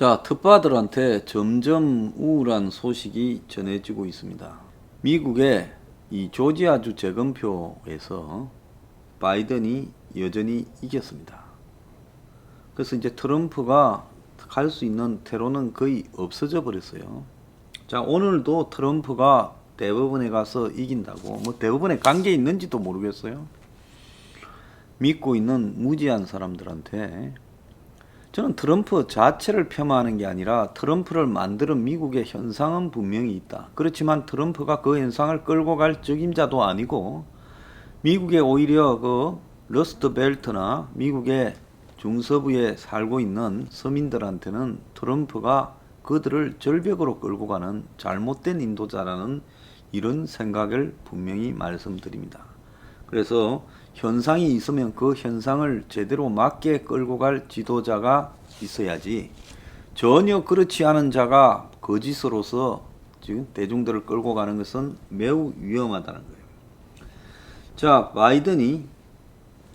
자, 특파들한테 점점 우울한 소식이 전해지고 있습니다. 미국의 이 조지아주 재검표에서 바이든이 여전히 이겼습니다. 그래서 이제 트럼프가 갈 수 있는 퇴로는 거의 없어져 버렸어요. 자, 오늘도 트럼프가 대법원에 가서 이긴다고, 뭐 대법원에 관계 있는지도 모르겠어요. 믿고 있는 무지한 사람들한테 저는 트럼프 자체를 폄하하는 게 아니라 트럼프를 만드는 미국의 현상은 분명히 있다. 그렇지만 트럼프가 그 현상을 끌고 갈 적임자도 아니고 미국의 오히려 그 러스트벨트나 미국의 중서부에 살고 있는 서민들한테는 트럼프가 그들을 절벽으로 끌고 가는 잘못된 인도자라는 이런 생각을 분명히 말씀드립니다. 그래서 현상이 있으면 그 현상을 제대로 맞게 끌고 갈 지도자가 있어야지 전혀 그렇지 않은 자가 거짓으로서 지금 대중들을 끌고 가는 것은 매우 위험하다는 거예요. 자, 바이든이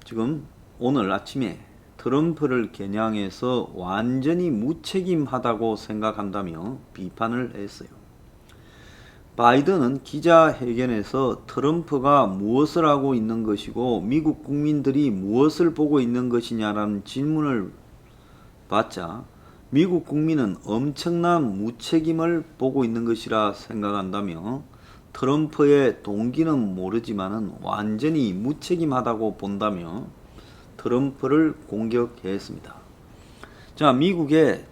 지금 오늘 아침에 트럼프를 겨냥해서 완전히 무책임하다고 생각한다며 비판을 했어요. 바이든은 기자회견에서 트럼프가 무엇을 하고 있는 것이고 미국 국민들이 무엇을 보고 있는 것이냐라는 질문을 받자 미국 국민은 엄청난 무책임을 보고 있는 것이라 생각한다며 트럼프의 동기는 모르지만은 완전히 무책임하다고 본다며 트럼프를 공격했습니다. 자, 미국의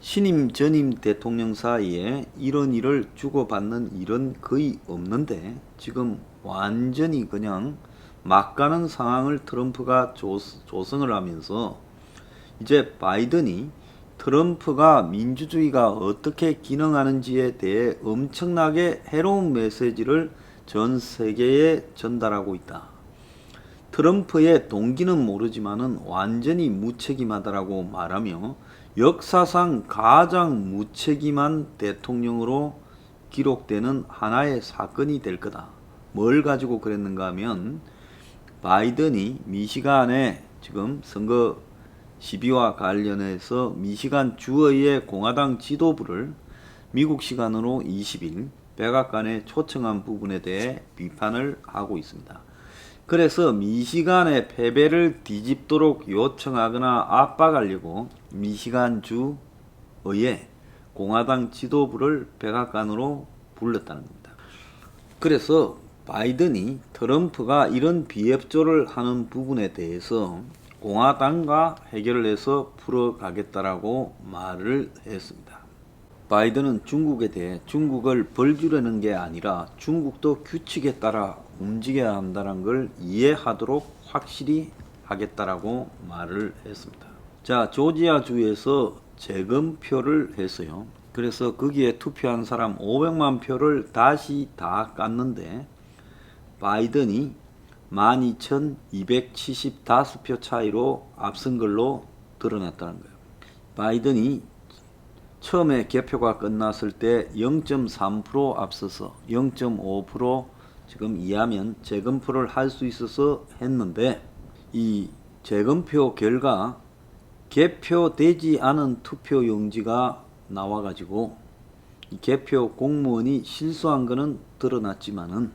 신임 전임 대통령 사이에 이런 일을 주고받는 일은 거의 없는데 지금 완전히 그냥 막 가는 상황을 트럼프가 조성을 하면서 이제 바이든이 트럼프가 민주주의가 어떻게 기능하는지에 대해 엄청나게 해로운 메시지를 전 세계에 전달하고 있다. 트럼프의 동기는 모르지만은 완전히 무책임하다라고 말하며 역사상 가장 무책임한 대통령으로 기록되는 하나의 사건이 될 거다. 뭘 가지고 그랬는가 하면 바이든이 미시간에 지금 선거 시비와 관련해서 미시간 주의회 공화당 지도부를 미국 시간으로 20일 백악관에 초청한 부분에 대해 비판을 하고 있습니다. 그래서 미시간의 패배를 뒤집도록 요청하거나 압박하려고 미시간 주의회 공화당 지도부를 백악관으로 불렀다는 겁니다. 그래서 바이든이 트럼프가 이런 비협조를 하는 부분에 대해서 공화당과 해결을 해서 풀어가겠다라고 말을 했습니다. 바이든은 중국에 대해 중국을 벌주려는 게 아니라 중국도 규칙에 따라 움직여야 한다는 걸 이해하도록 확실히 하겠다라고 말을 했습니다. 자, 조지아주에서 재검표를 했어요. 그래서 거기에 투표한 사람 500만 표를 다시 다 깠는데 바이든이 12,275표 차이로 앞선 걸로 드러났다는 거예요. 바이든이 처음에 개표가 끝났을 때 0.3% 앞서서 0.5% 지금 이하면 재검표를 할 수 있어서 했는데 이 재검표 결과 개표되지 않은 투표용지가 나와가지고 이 개표 공무원이 실수한 것은 드러났지만은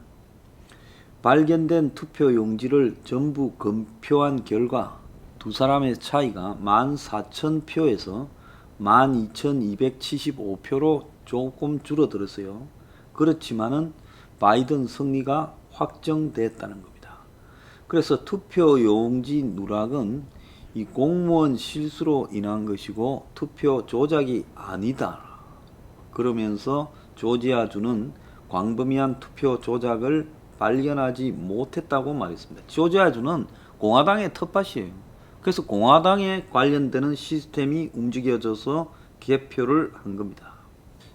발견된 투표용지를 전부 검표한 결과 두 사람의 차이가 14,000표에서 12,275표로 조금 줄어들었어요. 그렇지만은 바이든 승리가 확정됐다는 겁니다. 그래서 투표용지 누락은 이 공무원 실수로 인한 것이고 투표 조작이 아니다. 그러면서 조지아주는 광범위한 투표 조작을 발견하지 못했다고 말했습니다. 조지아주는 공화당의 텃밭이에요. 그래서 공화당에 관련되는 시스템이 움직여져서 개표를 한 겁니다.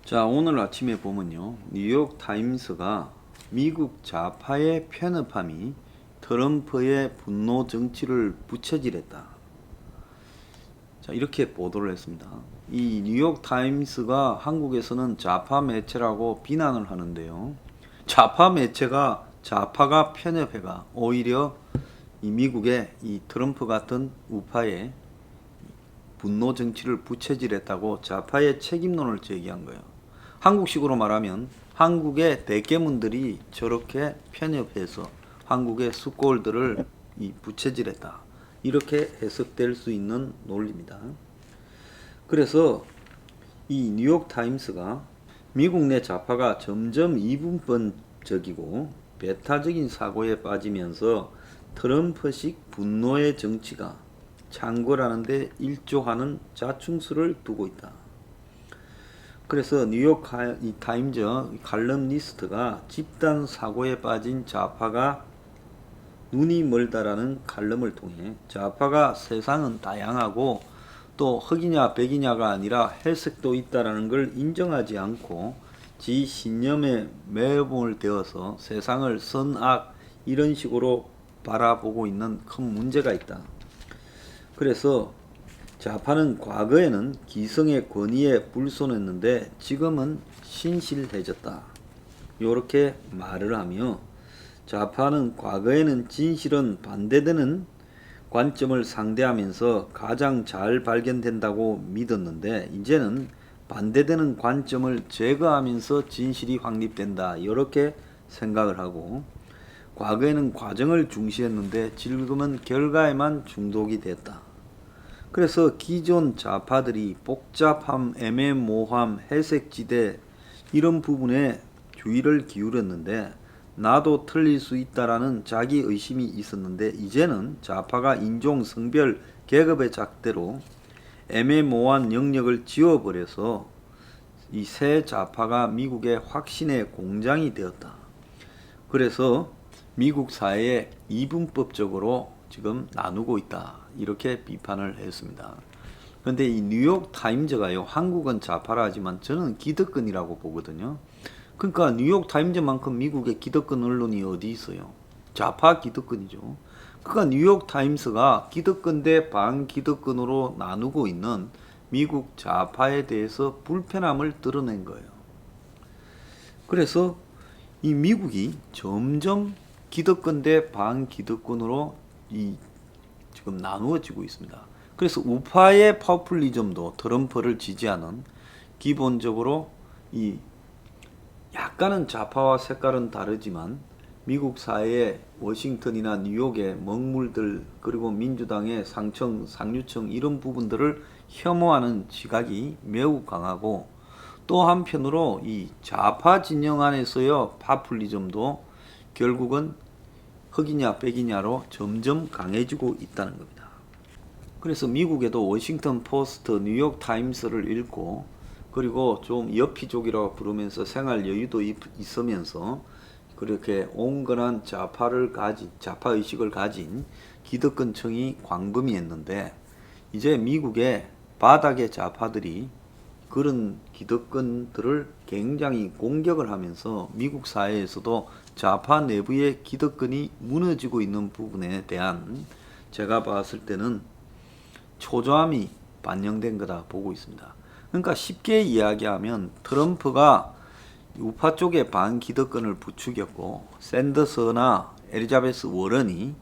자, 오늘 아침에 보면요, 뉴욕 타임스가 미국 좌파의 편협함이 트럼프의 분노 정치를 부채질했다. 자, 이렇게 보도를 했습니다. 이 뉴욕 타임스가 한국에서는 좌파 매체라고 비난을 하는데요. 좌파 매체가 좌파가 편협해가 오히려 이 미국의 이 트럼프 같은 우파의 분노 정치를 부채질했다고 좌파의 책임론을 제기한 거예요. 한국식으로 말하면 한국의 대깨문들이 저렇게 편협해서 한국의 숙고들을 부채질했다. 이렇게 해석될 수 있는 논리입니다. 그래서 이 뉴욕타임스가 미국 내 좌파가 점점 이분법적이고 배타적인 사고에 빠지면서 트럼프식 분노의 정치가 창궐하는 데 일조하는 자충수를 두고 있다. 그래서 뉴욕 타임즈 칼럼니스트가 집단 사고에 빠진 좌파가 눈이 멀다라는 칼럼을 통해 좌파가 세상은 다양하고 또 흑이냐 백이냐가 아니라 혈색도 있다라는 걸 인정하지 않고 지 신념에 매몰 되어서 세상을 선악 이런 식으로 바라보고 있는 큰 문제가 있다. 그래서 좌파는 과거에는 기성의 권위에 불손했는데 지금은 신실해졌다. 이렇게 말을 하며 좌파는 과거에는 진실은 반대되는 관점을 상대하면서 가장 잘 발견된다고 믿었는데 이제는 반대되는 관점을 제거하면서 진실이 확립된다. 이렇게 생각을 하고 과거에는 과정을 중시했는데 지금은 결과에만 중독이 됐다. 그래서 기존 좌파들이 복잡함, 애매모호함, 회색지대 이런 부분에 주의를 기울였는데 나도 틀릴 수 있다라는 자기 의심이 있었는데 이제는 좌파가 인종, 성별, 계급의 잣대로 애매모호한 영역을 지워버려서 이 새 좌파가 미국의 확신의 공장이 되었다. 그래서 미국 사회에 이분법적으로 지금 나누고 있다. 이렇게 비판을 했습니다. 그런데 이 뉴욕 타임즈가요, 한국은 좌파라 하지만 저는 기득권이라고 보거든요. 그러니까 뉴욕 타임즈만큼 미국의 기득권 언론이 어디 있어요? 좌파 기득권이죠. 그러니까 뉴욕 타임스가 기득권 대 반기득권으로 나누고 있는 미국 좌파에 대해서 불편함을 드러낸 거예요. 그래서 이 미국이 점점 기득권 대 반기득권으로 지금 나누어지고 있습니다. 그래서 우파의 포퓰리즘도 트럼프를 지지하는 기본적으로 이 약간은 좌파와 색깔은 다르지만 미국 사회의 워싱턴이나 뉴욕의 먹물들 그리고 민주당의 상층, 상류층 이런 부분들을 혐오하는 지각이 매우 강하고 또 한편으로 이 좌파 진영 안에서의 파퓰리즘도 결국은 흑이냐 백이냐로 점점 강해지고 있다는 겁니다. 그래서 미국에도 워싱턴 포스트, 뉴욕 타임스를 읽고 그리고 좀 여피족이라고 부르면서 생활 여유도 있으면서 그렇게 온건한 좌파의식을 가진 기득권층이 광범위했는데 이제 미국의 바닥의 좌파들이 그런 기득권들을 굉장히 공격을 하면서 미국 사회에서도 좌파 내부의 기득권이 무너지고 있는 부분에 대한 제가 봤을 때는 초조함이 반영된 거다 보고 있습니다. 그러니까 쉽게 이야기하면 트럼프가 우파 쪽에 반기득권을 부추겼고 샌더스나 엘리자베스 워런이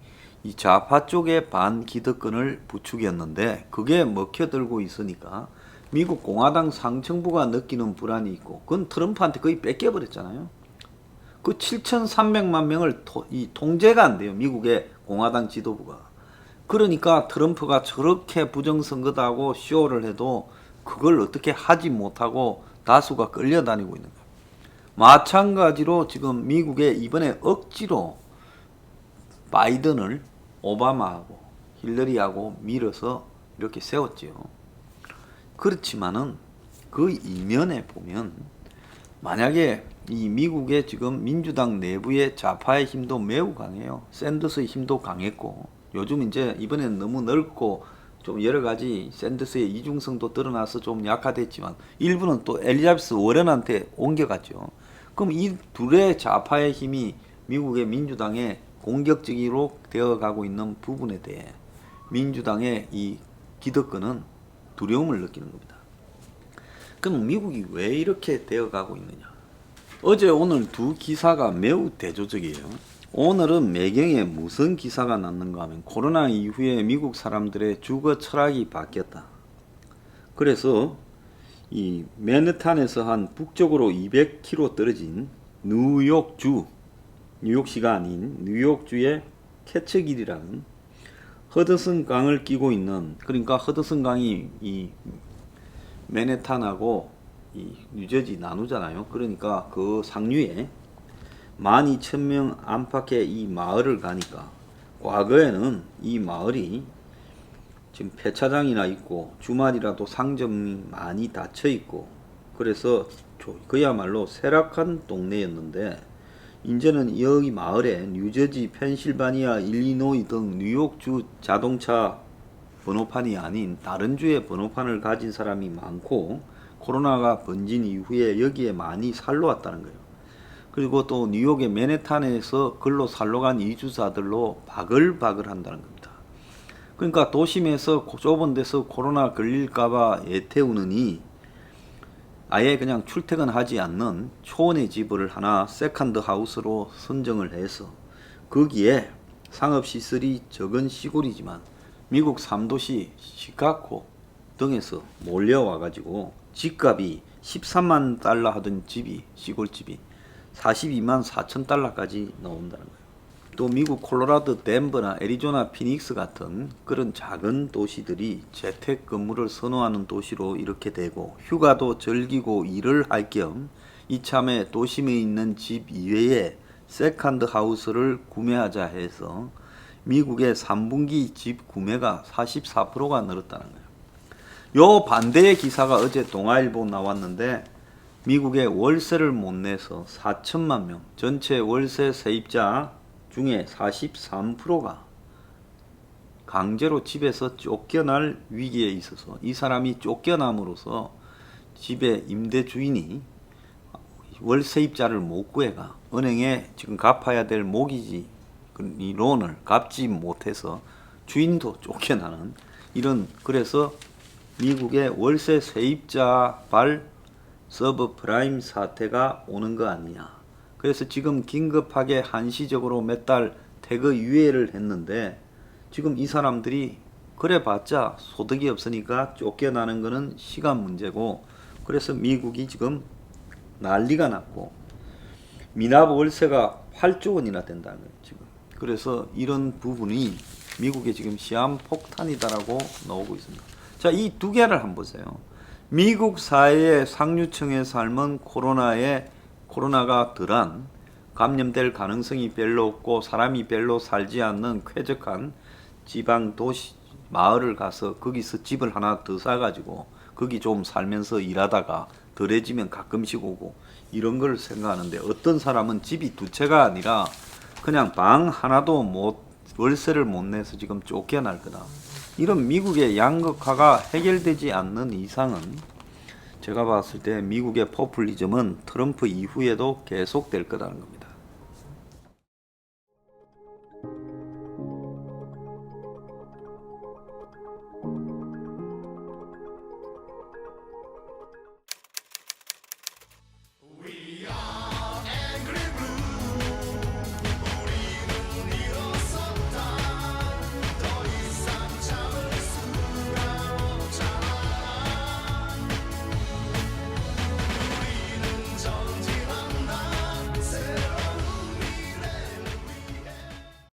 이 좌파 쪽에 반기득권을 부추겼는데 그게 먹혀들고 있으니까 미국 공화당 상층부가 느끼는 불안이 있고 그건 트럼프한테 거의 뺏겨버렸잖아요. 그 7,300만 명을 통제가 안 돼요. 미국의 공화당 지도부가. 그러니까 트럼프가 저렇게 부정선거다 하고 쇼를 해도 그걸 어떻게 하지 못하고 다수가 끌려다니고 있는 거예요. 마찬가지로 지금 미국에 이번에 억지로 바이든을 오바마하고 힐러리하고 밀어서 이렇게 세웠지요. 그렇지만은 그 이면에 보면 만약에 이 미국의 지금 민주당 내부의 좌파의 힘도 매우 강해요. 샌더스의 힘도 강했고 요즘 이제 이번에는 너무 넓고 좀 여러 가지 샌더스의 이중성도 드러나서 좀 약화됐지만 일부는 또 엘리자베스 워런한테 옮겨갔죠. 그럼 이 둘의 좌파의 힘이 미국의 민주당에 공격적으로 되어가고 있는 부분에 대해 민주당의 이 기득권은 두려움을 느끼는 겁니다. 그럼 미국이 왜 이렇게 되어가고 있느냐? 어제 오늘 두 기사가 매우 대조적이에요. 오늘은 매경에 무슨 기사가 났는가 하면 코로나 이후에 미국 사람들의 주거 철학이 바뀌었다. 그래서 이 맨해튼에서 한 북쪽으로 200km 떨어진 뉴욕시가 아닌 뉴욕주의 캐처길이라는 허드슨 강을 끼고 있는, 그러니까 허드슨 강이 이 맨해튼하고 이 뉴저지 나누잖아요. 그러니까 그 상류에 12,000명 안팎의 이 마을을 가니까, 과거에는 이 마을이 지금 폐차장이나 있고 주말이라도 상점이 많이 닫혀 있고 그래서 그야말로 쇠락한 동네였는데, 이제는 여기 마을에 뉴저지, 펜실바니아, 일리노이 등 뉴욕주 자동차 번호판이 아닌 다른 주의 번호판을 가진 사람이 많고, 코로나가 번진 이후에 여기에 많이 살러 왔다는 거예요. 그리고 또 뉴욕의 맨해튼에서 글로 살러 간 이주자들로 바글바글 한다는 겁니다. 그러니까 도심에서 좁은 데서 코로나 걸릴까봐 애태우느니 아예 그냥 출퇴근하지 않는 초원의 집을 하나 세컨드 하우스로 선정을 해서, 거기에 상업시설이 적은 시골이지만 미국 3도시 시카고 등에서 몰려와가지고 집값이 13만 달러 하던 집이, 시골집이 42만 4천 달러까지 나온다는 거예요. 또 미국 콜로라도 덴버나 애리조나 피닉스 같은 그런 작은 도시들이 재택 근무를 선호하는 도시로 이렇게 되고, 휴가도 즐기고 일을 할 겸 이참에 도심에 있는 집 이외에 세컨드 하우스를 구매하자 해서 미국의 3분기 집 구매가 44%가 늘었다는 거예요. 요 반대의 기사가 어제 동아일보 나왔는데, 미국의 월세를 못 내서 4천만 명, 전체 월세 세입자 중에 43%가 강제로 집에서 쫓겨날 위기에 있어서, 이 사람이 쫓겨남으로써 집의 임대 주인이 월세입자를 못 구해가 은행에 지금 갚아야 될 모기지, 이 론을 갚지 못해서 주인도 쫓겨나는 이런, 그래서 미국의 월세 세입자발 서브프라임 사태가 오는 거 아니냐. 그래서 지금 긴급하게 한시적으로 몇 달 태거 유예를 했는데, 지금 이 사람들이 그래봤자 소득이 없으니까 쫓겨나는 거는 시간 문제고, 그래서 미국이 지금 난리가 났고 미납 월세가 8조 원이나 된다는 거예요 지금. 그래서 이런 부분이 미국의 지금 시한폭탄이다라고 나오고 있습니다. 자, 이 두 개를 한번 보세요. 미국 사회의 상류층의 삶은 코로나가 덜한, 감염될 가능성이 별로 없고 사람이 별로 살지 않는 쾌적한 지방 도시 마을을 가서 거기서 집을 하나 더 사가지고 거기 좀 살면서 일하다가 덜해지면 가끔씩 오고 이런 걸 생각하는데, 어떤 사람은 집이 두 채가 아니라 그냥 방 하나도 월세를 못 내서 지금 쫓겨날 거다. 이런 미국의 양극화가 해결되지 않는 이상은 제가 봤을 때 미국의 포퓰리즘은 트럼프 이후에도 계속될 거라는 겁니다.